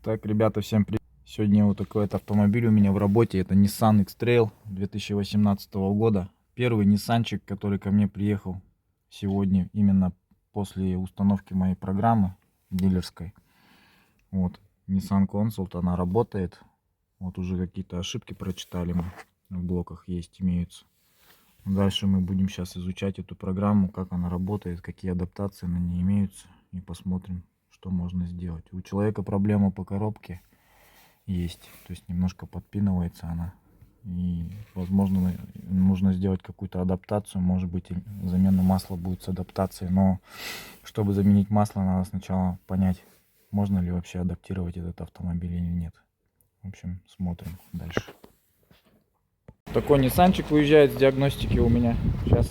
Так, ребята, всем привет. Сегодня вот такой вот автомобиль у меня в работе. Это Nissan X-Trail 2018 года. Первый Ниссанчик, который ко мне приехал сегодня, именно после установки моей программы дилерской. Вот, Nissan Consult, она работает. Вот уже какие-то ошибки прочитали мы. В блоках есть, имеются. Дальше мы будем сейчас изучать эту программу, как она работает, какие адаптации на ней имеются. И посмотрим, что можно сделать. У человека проблема по коробке есть, то есть немножко подпинывается она, и возможно нужно сделать какую-то адаптацию, может быть замена масла будет с адаптацией, но чтобы заменить масло, надо сначала понять, можно ли вообще адаптировать этот автомобиль или нет. В общем, смотрим дальше. Такой Ниссанчик уезжает с диагностики у меня сейчас.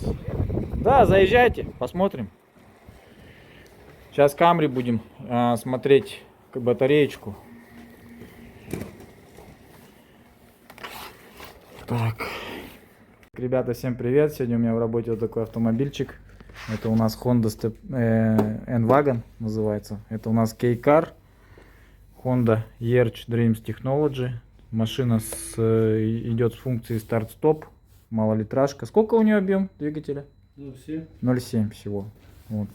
Да, заезжайте, посмотрим. Сейчас Камри будем смотреть батареечку. Так, ребята, всем привет. Сегодня у меня в работе вот такой автомобильчик. Это у нас Honda N-Wagon называется. Это у нас K-Car Honda Yerch Dreams Technology. Машина идет с функцией старт-стоп. Малолитражка. Сколько у нее объем двигателя? 0,7. 0,7 всего. Вот.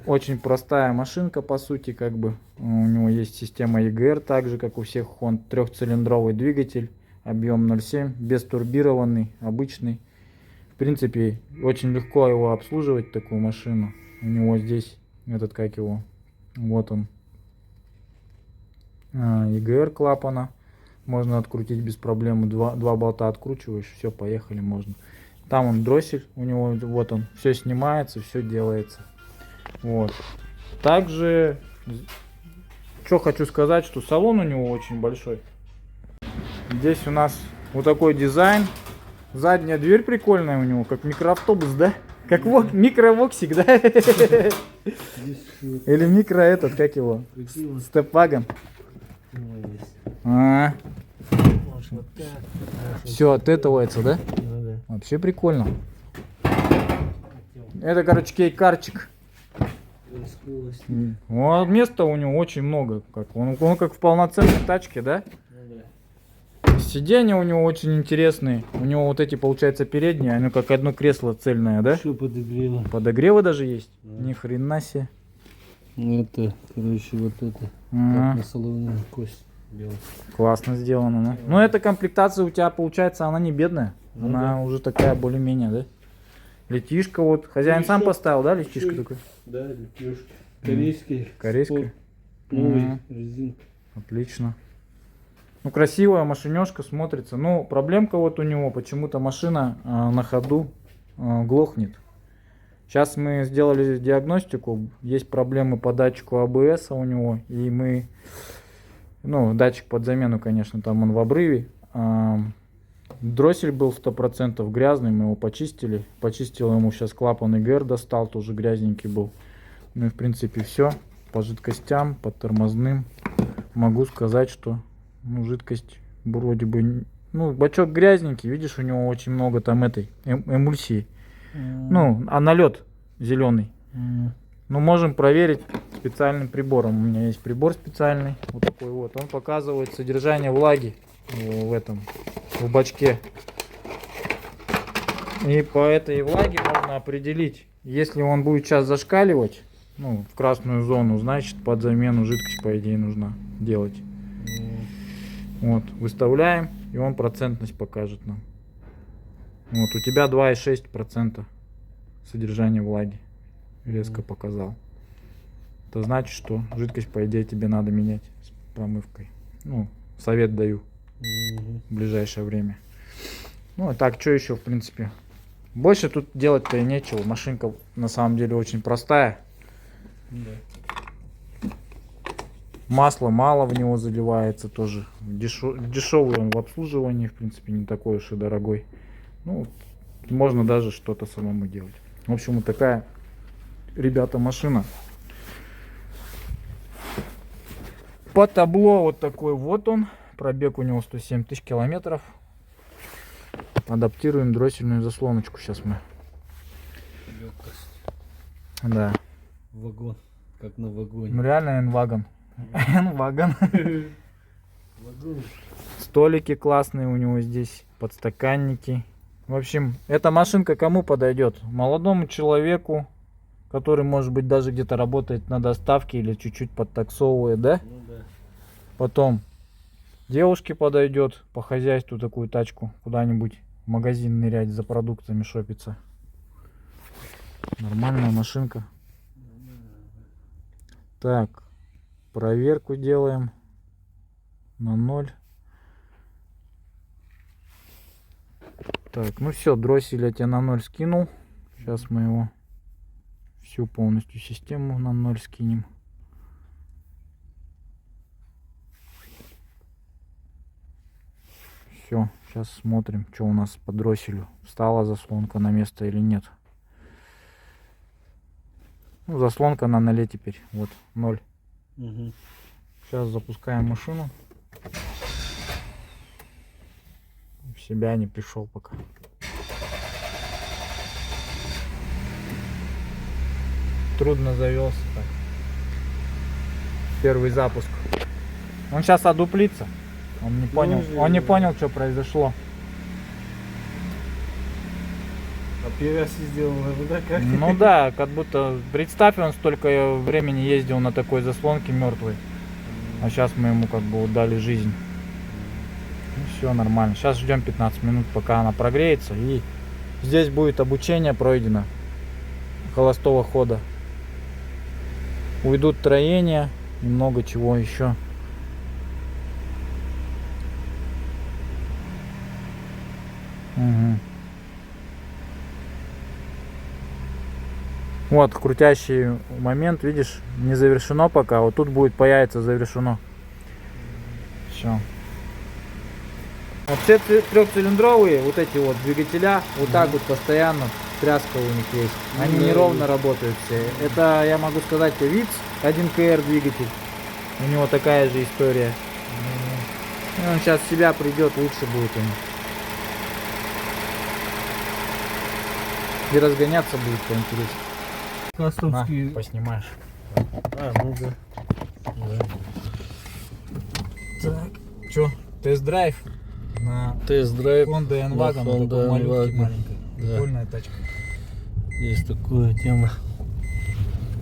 Очень простая машинка, по сути, как бы. У него есть система EGR, так же как у всех Honda, трехцилиндровый двигатель, объем 0,7, бестурбированный, обычный. В принципе, очень легко его обслуживать, такую машину. У него здесь этот, как его, вот он, EGR клапана. Можно открутить без проблем, два болта откручиваешь, все, поехали, можно. Там он дроссель, у него вот он, все снимается, все делается. Вот. Также, что хочу сказать, что салон у него очень большой. Здесь у нас вот такой дизайн. Задняя дверь прикольная у него, как микроавтобус, да? Как микровоксик, да? Или микро этот, как его? Степвагон. Все оттетывается, да? Вообще прикольно. Это, короче, кейкарчик. Вот, места у него очень много. Он как в полноценной тачке, да? Сиденья у него очень интересные. У него вот эти, получается, передние, они как одно кресло цельное, да? Что подогрево? Подогревы даже есть? Да. Ни хрена себе. Это, короче, вот это. Как на соломенную кость делать. Классно сделано, да? Но эта комплектация у тебя, получается, она не бедная. Ну, она да. уже такая более-менее, да? Летишка вот. Хозяин сам поставил, да, летишка такой? Да, летишка. Корейский. Корейская? Новый резинка. Отлично. Ну, красивая машинёшка смотрится. Но проблемка вот у него, почему-то машина на ходу глохнет. Сейчас мы сделали диагностику. Есть проблемы по датчику АБС у него. И мы, ну, датчик под замену, конечно, там он в обрыве. Дроссель был 100% грязный, мы его почистили. Почистил ему сейчас клапан EGR, достал, тоже грязненький был. Ну и в принципе все. По жидкостям, по тормозным могу сказать, что ну, жидкость вроде бы, ну, бачок грязненький, видишь, у него очень много там этой эмульсии. Ну, а налет зеленый. Ну, можем проверить специальным прибором. У меня есть прибор специальный, вот такой вот. Он показывает содержание влаги в этом, в бачке. И по этой влаге можно определить, если он будет сейчас зашкаливать, ну, в красную зону, значит, под замену жидкость, по идее, нужно делать. Вот, выставляем, и он процентность покажет нам. Вот, у тебя 2,6% содержания влаги. Резко показал. Это значит, что жидкость, по идее, тебе надо менять с промывкой. Ну, совет даю в ближайшее время. Ну, а так, что еще, в принципе? Больше тут делать-то и нечего. Машинка, на самом деле, очень простая. Масла мало в него заливается тоже. Дешевый он в обслуживании, в принципе, не такой уж и дорогой. Ну, можно даже что-то самому делать. В общем, вот такая, ребята, машина. По табло вот такой вот он. Пробег у него 107 тысяч километров. Адаптируем дроссельную заслоночку сейчас мы. Легкость. Да. Вагон. Как на вагоне. Ну реально N-Wagon. Вагон. Столики классные у него здесь, подстаканники. В общем, эта машинка кому подойдет? Молодому человеку, который, может быть, даже где-то работает на доставке или чуть-чуть подтаксовывает, да? Ну да. Потом девушке подойдет по хозяйству такую тачку, куда-нибудь в магазин нырять за продуктами, шопиться. Нормальная машинка. Так, проверку делаем на 0. Так, ну все, дроссель я тебе на 0 скинул. Сейчас мы его всю полностью систему на 0 скинем. Все, сейчас смотрим, что у нас по дросселю. Встала заслонка на место или нет. Ну, заслонка на 0 теперь. Вот, 0. Угу. Сейчас запускаем машину. В себя не пришел пока. Трудно завелся так. Первый запуск. Он сейчас одуплится. Он не понял, что произошло. А первый раз сделал, да, как? Ну да, как будто, представь, он столько времени ездил на такой заслонке мертвой. А сейчас мы ему как бы дали жизнь. Ну, все нормально. Сейчас ждем 15 минут, пока она прогреется. И здесь будет обучение пройдено холостого хода. Уйдут троения и много чего еще. Угу. Вот крутящий момент, видишь, не завершено пока. Вот тут будет появиться завершено. Все. Вот все трехцилиндровые вот эти вот двигателя, вот так вот постоянно тряска у них есть. Они неровно работают все. Это, я могу сказать, ВИЦ 1КР двигатель. У него такая же история. И он сейчас в себя придет, лучше будет ему. И разгоняться будет поинтереснее. Кастовский. На, поснимаешь. А, ну да. Так, чё, тест-драйв на Тест-драйв. Honda на N-Wagon, Honda такой малютки N-Wagon. маленькой. Да. Прикольная тачка. Есть такая тема.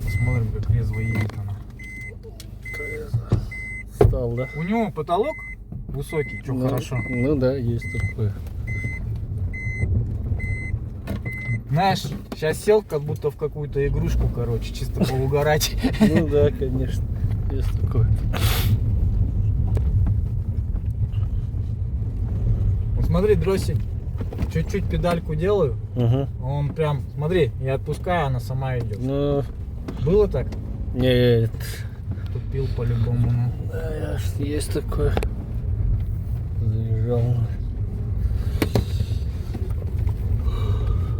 Посмотрим, как резво едет она. Стал, да? У него потолок высокий, что Ну, хорошо. Ну да, есть такое. Знаешь, сейчас сел как будто в какую-то игрушку, короче, чисто поугарать. Ну да, конечно. Есть такое. Вот смотри, дроссель, чуть-чуть педальку делаю, Угу. он прям, смотри, я отпускаю, она сама идет. Ну, Было так? нет. Тупил по-любому, ну. Да, есть такое. Заезжал.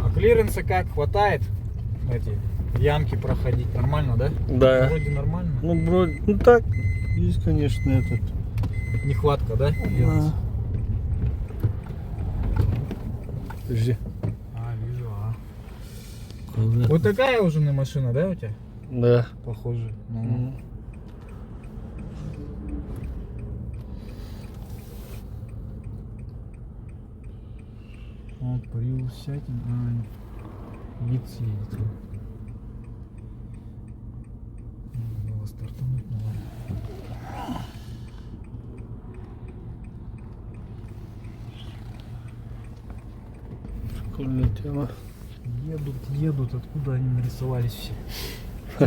А клиренса как? Хватает? Эти ямки проходить нормально, да? Да. Вроде нормально. Ну, вроде, ну так, есть, конечно, этот. Нехватка, да? Да. Подожди. А, вижу, а. Куда? Вот такая уже на машина, да, у тебя? Да. Похоже. Ну, М. Вот, Prius сядем, вид съедет. Было стартануть, ну ладно. Прикольная тема. Едут, откуда они нарисовались все?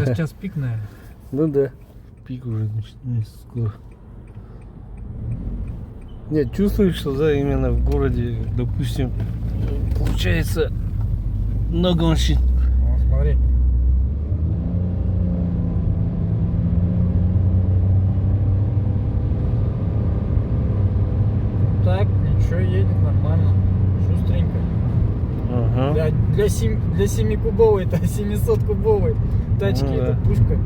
Сейчас пик, наверное. Ну да. Пик уже начинается скоро. Нет, чувствуешь, что да, именно в городе, допустим, получается много машин. Вот, смотри. Так, ничего, едет нормально. Шустренько. Ага. Для 7-кубовой, это 700-кубовой тачки, Ну да. это пушка.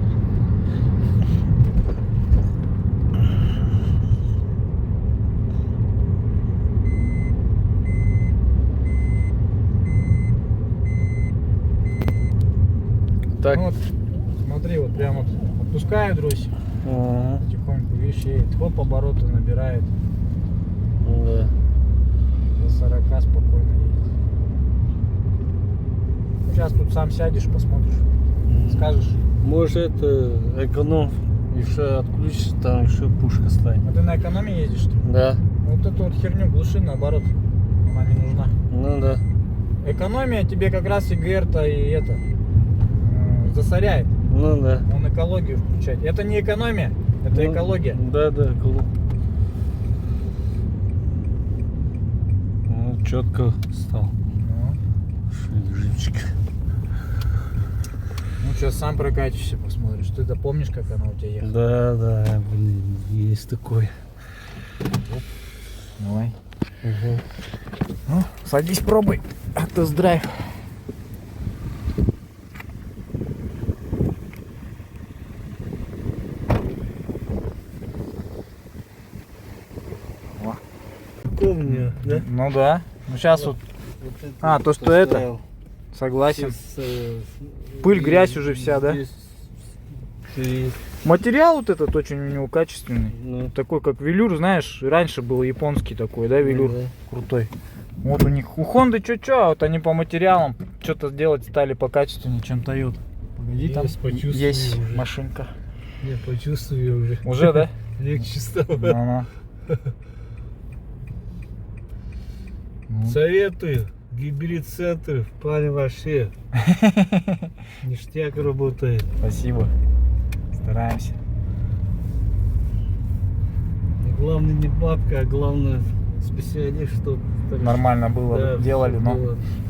Так. Ну вот, смотри, вот прям вот отпускаю дроссель. Ага. прыщеет. Хоп, обороты набирает. Да. До 40 спокойно едет. Сейчас тут сам сядешь, посмотришь. Скажешь. Может это эконом еще отключишь, там еще пушка станет. А ты на экономии ездишь, что ли? Да. Вот эту вот херню глуши, наоборот. Она не нужна. Ну да. Экономия тебе как раз ИГР-то и это засоряет. Ну да. Он экологию включает. Это не экономия, это Ну, экология. Да, да, клуб. Ну, четко стал. Жичка. Ну что, сам прокатишься, посмотришь. Ты-то помнишь, как она у тебя ехала? Да, да, блин, есть такой. Давай. Угу. Ну, садись, пробуй. Тест-драйв. Помню, да? Ну да. Ну сейчас вот, А, то, что это? согласен. Пыль, грязь уже вся, да? Материал вот этот очень у него качественный. Ну, Такой как велюр, знаешь, раньше был японский такой, да, велюр? да. Крутой. Вот у них, у Honda чё-чё, а вот они по материалам что-то делать стали покачественнее, чем Toyota. Погоди, там почувствовал есть уже. машинка. Я почувствую уже. Уже, да? Легче стало. Ну-ну. Ну. Советую. Гибрид-центр в плане вообще. Ништяк работает. Спасибо. Стараемся. Главное не бабка, а главное специалист, чтобы Нормально было, делали, но...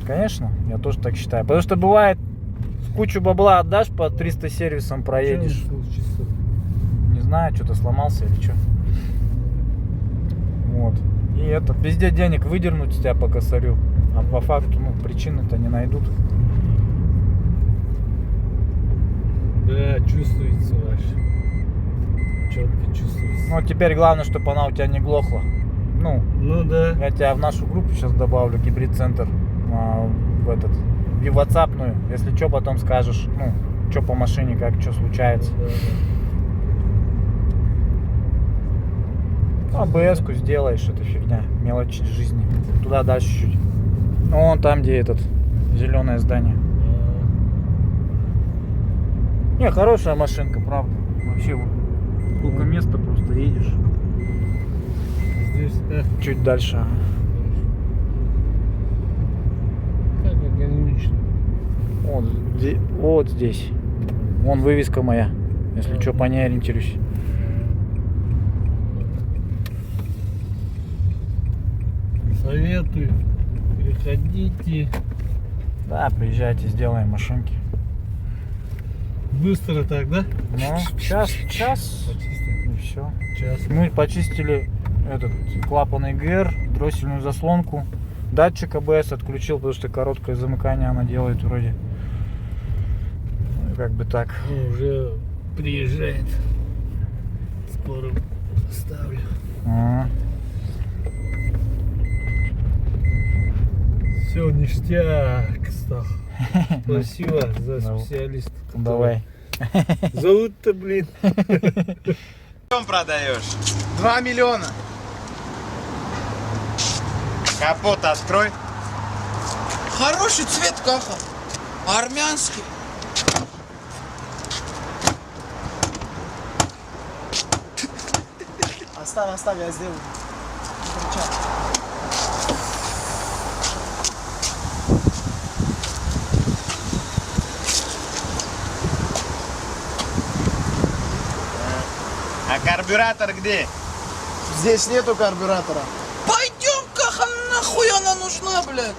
Конечно, я тоже так считаю. Потому что бывает, кучу бабла отдашь, по 300 сервисам проедешь. Не знаю, что-то сломался или что. Вот. И это, везде денег выдернуть с тебя по косарю. А по факту, ну, причины-то не найдут. Да, чувствуется ваш. Четко чувствуется. Ну, теперь главное, чтобы она у тебя не глохла. Ну, Ну да. я тебя в нашу группу сейчас добавлю, гибрид-центр, в этот, в WhatsApp-ную. Если что, потом скажешь, ну, что по машине, как, что случается. АБС-ку сделаешь, это фигня, мелочи жизни. Туда дальше чуть-чуть. Ну, вон там, где этот, зеленое здание. Не, хорошая машинка, правда. Вообще, вот, сколько места, просто едешь. Здесь Чуть дальше. как экономично. Вот здесь. Вон вывеска моя. Если что, по ней ориентируюсь. Советую. Переходите. Да, приезжайте, сделаем машинки. Быстро так, да? Ну, час, Почистим. и все. Час. Мы почистили этот клапан ИГР, дроссельную заслонку. Датчик АБС отключил, потому что короткое замыкание она делает вроде. Ну, как бы так. Ну, уже приезжает. Скоро ставлю. Ага. Все, ништяк стал. Спасибо за Ну, специалиста. Давай. Зовут-то, блин. Чем продаешь? 2 миллиона. Капот открой. Хороший цвет каха. Армянский. Оставь, я сделаю. Не кричат. А карбюратор где? Здесь нету карбюратора. Пойдем, каха, нахуй она нужна, блядь.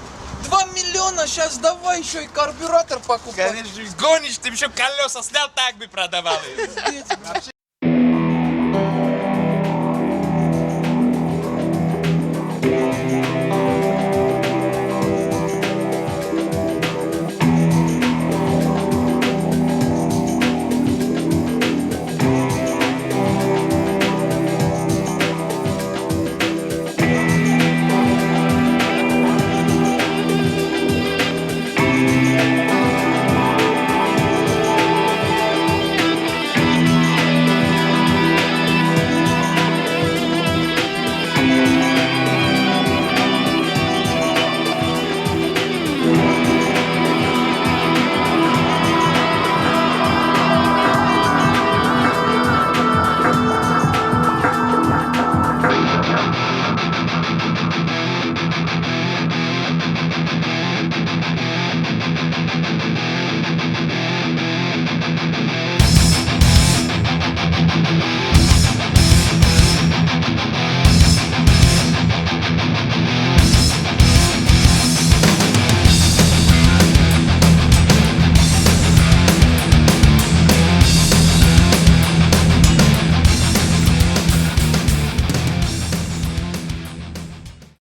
2 миллиона, сейчас давай еще и карбюратор покупать. Конечно, гонишь, ты еще колеса снял, так бы продавал. Пиздец, блядь.